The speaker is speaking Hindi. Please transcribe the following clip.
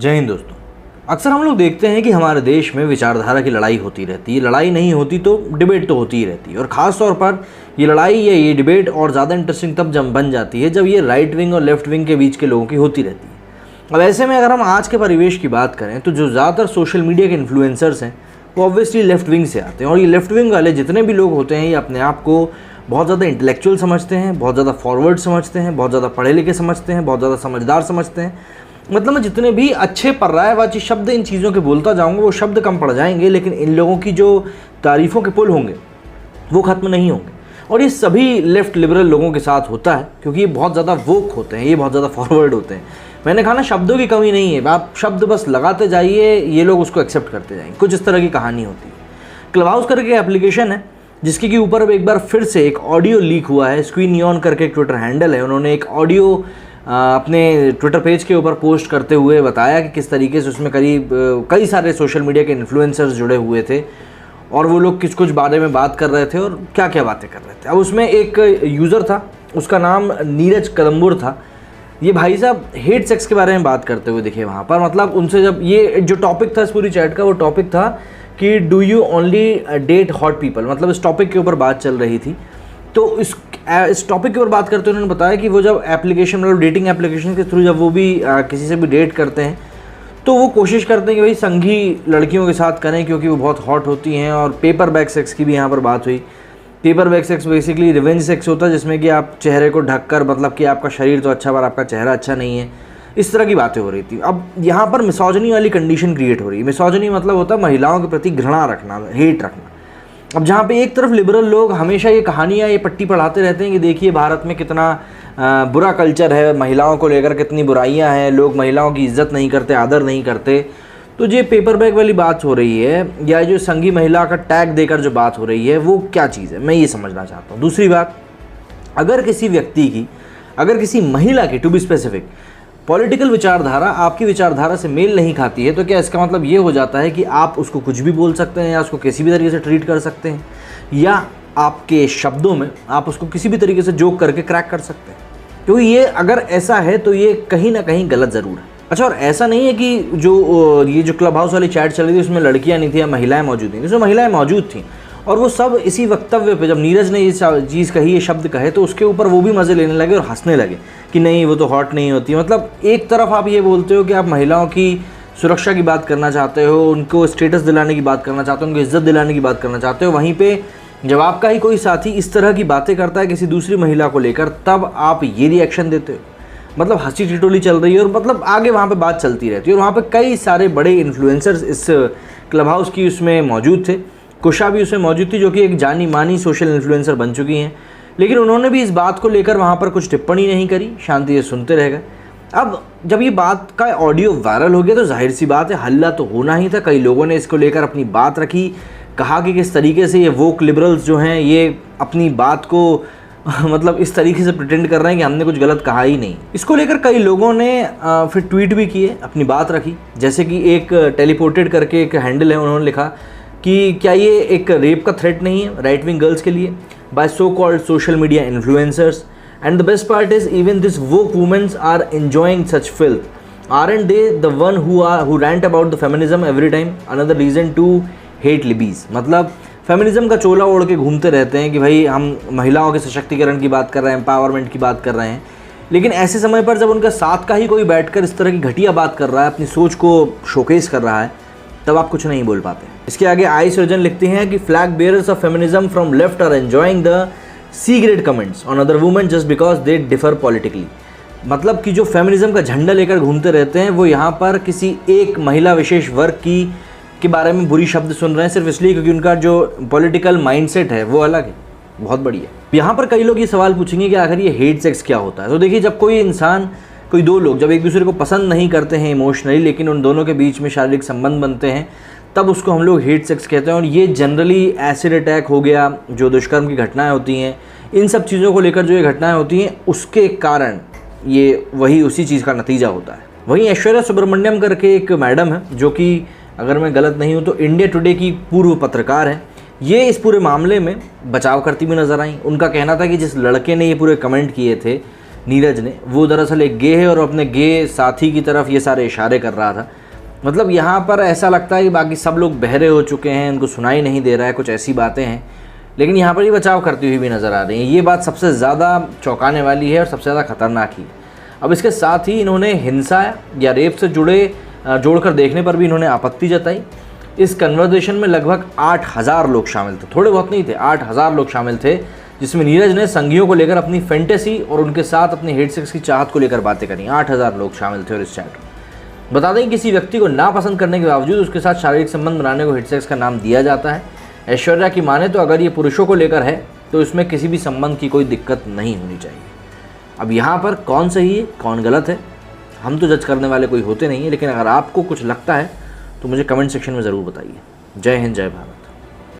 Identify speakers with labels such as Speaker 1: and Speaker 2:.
Speaker 1: जय हिंद दोस्तों। अक्सर हम लोग देखते हैं कि हमारे देश में विचारधारा की लड़ाई होती रहती है। लड़ाई नहीं होती तो डिबेट तो होती ही रहती है, और ख़ास तौर पर ये लड़ाई या ये डिबेट और ज़्यादा इंटरेस्टिंग तब जब बन जाती है जब ये राइट विंग और लेफ्ट विंग के बीच के लोगों की होती रहती है। अब ऐसे में अगर हम आज के परिवेश की बात करें तो जो ज़्यादातर सोशल मीडिया के इन्फ्लुएंसर्स हैं वो ऑब्वियसली लेफ्ट विंग से आते हैं, और ये लेफ्ट विंग वाले जितने भी लोग होते हैं ये अपने आप को बहुत ज़्यादा इंटेलेक्चुअल समझते हैं, बहुत ज़्यादा फॉरवर्ड समझते हैं, बहुत ज़्यादा पढ़े लिखे समझते हैं, बहुत ज़्यादा समझदार समझते हैं। मतलब मैं जितने भी अच्छे पर्यायवाची शब्द इन चीज़ों के बोलता जाऊंगा वो शब्द कम पड़ जाएंगे, लेकिन इन लोगों की जो तारीफ़ों के पुल होंगे वो ख़त्म नहीं होंगे। और ये सभी लेफ्ट लिबरल लोगों के साथ होता है क्योंकि ये बहुत ज़्यादा वोक होते हैं, ये बहुत ज़्यादा फॉरवर्ड होते हैं। मैंने कहा ना, शब्दों की कमी नहीं है, आप शब्द बस लगाते जाइए, ये लोग उसको एक्सेप्ट करते जाएंगे। कुछ इस तरह की कहानी होती है। क्लब हाउस करके एप्लीकेशन है जिसके ऊपर अब एक बार फिर से एक ऑडियो लीक हुआ है। स्क्रीन नियॉन करके एक ट्विटर हैंडल है, उन्होंने एक ऑडियो अपने ट्विटर पेज के ऊपर पोस्ट करते हुए बताया कि किस तरीके से उसमें करीब कई सारे सोशल मीडिया के इन्फ्लुएंसर्स जुड़े हुए थे और वो लोग किस कुछ बारे में बात कर रहे थे और क्या क्या बातें कर रहे थे। अब उसमें एक यूज़र था, उसका नाम नीरज कलम्बुर था। ये भाई साहब हेट सेक्स के बारे में बात करते हुए दिखे वहाँ पर। मतलब उनसे जब ये जो टॉपिक था इस पूरी चैट का, वो टॉपिक था कि do you only date hot people, मतलब इस टॉपिक के ऊपर बात चल रही थी। तो इस टॉपिक के ऊपर बात करते हुए उन्होंने बताया कि वो जब एप्लीकेशन, मतलब डेटिंग एप्लीकेशन के थ्रू जब वो भी किसी से भी डेट करते हैं तो वो कोशिश करते हैं कि भाई संगी लड़कियों के साथ करें क्योंकि वो बहुत हॉट होती हैं। और पेपर बैग सेक्स की भी यहाँ पर बात हुई। Paper bag sex basically revenge sex होता है जिसमें कि आप चेहरे को ढककर, मतलब कि आपका शरीर तो अच्छा पर आपका चेहरा अच्छा नहीं है, इस तरह की बातें हो रही थी। अब यहाँ पर मिसोजिनी वाली कंडीशन क्रिएट हो रही है। मिसोजिनी मतलब होता है महिलाओं के प्रति घृणा रखना, हेट रखना। अब जहाँ पे एक तरफ लिबरल लोग हमेशा ये कहानियाँ, ये पट्टी पढ़ाते रहते हैं कि देखिए भारत में कितना बुरा कल्चर है, महिलाओं को लेकर कितनी बुराइयाँ हैं, लोग महिलाओं की इज्जत नहीं करते, आदर नहीं करते। तो ये पेपर बैग वाली बात हो रही है या जो संगी महिला का टैग देकर जो बात हो रही है वो क्या चीज़ है, मैं ये समझना चाहता हूँ। दूसरी बात, अगर किसी व्यक्ति की, अगर किसी महिला की, टू बी स्पेसिफिक, पॉलिटिकल विचारधारा आपकी विचारधारा से मेल नहीं खाती है तो क्या इसका मतलब ये हो जाता है कि आप उसको कुछ भी बोल सकते हैं या उसको किसी भी तरीके से ट्रीट कर सकते हैं, या आपके शब्दों में आप उसको किसी भी तरीके से जोक करके क्रैक कर सकते हैं? क्योंकि ये अगर ऐसा है तो ये कहीं ना कहीं गलत ज़रूर है। अच्छा, और ऐसा नहीं है कि ये जो क्लब हाउस वाली चैट चल रही थी उसमें लड़कियाँ नहीं थी या महिलाएँ मौजूद थी, उसमें महिलाएँ मौजूद थीं। और वो सब इसी वक्तव्य पे, जब नीरज ने ये चीज़ कही, ये शब्द कहे, तो उसके ऊपर वो भी मज़े लेने लगे और हंसने लगे कि नहीं वो तो हॉट नहीं होती। मतलब एक तरफ आप ये बोलते हो कि आप महिलाओं की सुरक्षा की बात करना चाहते हो, उनको स्टेटस दिलाने की बात करना चाहते हो, उनको इज्जत दिलाने की बात करना चाहते हो, वहीं पे जब आपका ही कोई साथी इस तरह की बातें करता है किसी दूसरी महिला को लेकर, तब आप ये रिएक्शन देते हो। मतलब हंसी टिटोली चल रही है और मतलब आगे वहाँ पे बात चलती रहती है। और वहाँ पे कई सारे बड़े इन्फ्लुएंसर्स इस क्लब हाउस की उसमें मौजूद थे। कुशा भी उसमें मौजूद थी जो कि एक जानी मानी सोशल इन्फ्लुएंसर बन चुकी हैं, लेकिन उन्होंने भी इस बात को लेकर वहाँ पर कुछ टिप्पणी नहीं करी, शांति से सुनते रह गए। अब जब ये बात का ऑडियो वायरल हो गया तो जाहिर सी बात है हल्ला तो होना ही था। कई लोगों ने इसको लेकर अपनी बात रखी, कहा कि किस तरीके से ये वोक लिबरल्स जो हैं ये अपनी बात को मतलब इस तरीके से प्रिटेंड कर रहे हैं कि हमने कुछ गलत कहा ही नहीं। इसको लेकर कई लोगों ने फिर ट्वीट भी किए, अपनी बात रखी। जैसे कि एक टेलीपोर्टेड करके एक हैंडल है, उन्होंने लिखा कि क्या ये एक रेप का थ्रेट नहीं है राइट विंग गर्ल्स के लिए by so called social media influencers, and the best part is even this woke womens are enjoying such filth, aren't they the one who rant about the feminism every time, another reason to hate libbies. मतलब फेमिनिज्म का चोला ओढ़ के घूमते रहते हैं कि भाई हम महिलाओं के सशक्तिकरण की बात कर रहे हैं, एम्पावरमेंट की बात कर रहे हैं, लेकिन ऐसे समय पर जब उनका साथ का ही कोई बैठकर इस तरह की घटिया बात कर रहा है, अपनी सोच को शोकेस कर रहा है, तब आप कुछ नहीं बोल पाते। इसके आगे आई सर्जन लिखते हैं कि flag bearers of feminism from left are enjoying the C grade comments on other women just because they differ politically. मतलब कि जो फेमिनिज्म का झंडा लेकर घूमते रहते हैं वो यहाँ पर किसी एक महिला विशेष वर्ग के बारे में बुरी शब्द सुन रहे हैं सिर्फ इसलिए क्योंकि उनका जो पॉलिटिकल माइंडसेट है वो अलग है। बहुत बढ़िया। यहाँ पर कई लोग ये सवाल पूछेंगे कि आखिर ये हेट सेक्स क्या होता है। तो देखिए, जब कोई इंसान, कोई दो लोग जब एक दूसरे को पसंद नहीं करते हैं इमोशनली, लेकिन उन दोनों के बीच में शारीरिक संबंध बनते हैं, तब उसको हम लोग हेट सेक्स कहते हैं। और ये जनरली एसिड अटैक हो गया, जो दुष्कर्म की घटनाएं होती हैं, इन सब चीज़ों को लेकर जो ये घटनाएं होती हैं उसके कारण ये वही उसी चीज़ का नतीजा होता है। वहीं ऐश्वर्या सुब्रमण्यम करके एक मैडम है जो कि, अगर मैं गलत नहीं हूँ तो इंडिया टुडे की पूर्व पत्रकार है, ये इस पूरे मामले में बचाव करती हुई नजर आई। उनका कहना था कि जिस लड़के ने ये पूरे कमेंट किए थे नीरज ने, वो दरअसल एक गे है और अपने गे साथी की तरफ ये सारे इशारे कर रहा था। मतलब यहाँ पर ऐसा लगता है कि बाकी सब लोग बहरे हो चुके हैं, उनको सुनाई नहीं दे रहा है, कुछ ऐसी बातें हैं, लेकिन यहाँ पर ये बचाव करती हुई भी नज़र आ रही है। ये बात सबसे ज़्यादा चौंकाने वाली है और सबसे ज़्यादा खतरनाक ही है। अब इसके साथ ही इन्होंने हिंसा या रेप से जोड़कर देखने पर भी इन्होंने आपत्ति जताई। इस कन्वर्सेशन में लगभग 8,000 लोग शामिल थे, थोड़े बहुत नहीं थे, 8,000 लोग शामिल थे, जिसमें नीरज ने संगियों को लेकर अपनी फैंटेसी और उनके साथ अपने हेड सेक्स की चाहत को लेकर बातें करी। 8,000 लोग शामिल थे और इस चैट में। बता दें कि किसी व्यक्ति को नापसंद करने के बावजूद उसके साथ शारीरिक संबंध बनाने को हेड सेक्स का नाम दिया जाता है। ऐश्वर्या की माने तो अगर ये पुरुषों को लेकर है तो इसमें किसी भी संबंध की कोई दिक्कत नहीं होनी चाहिए। अब यहाँ पर कौन सही है कौन गलत है हम तो जज करने वाले कोई होते नहीं है, लेकिन अगर आपको कुछ लगता है तो मुझे कमेंट सेक्शन में ज़रूर बताइए। जय हिंद, जय भारत।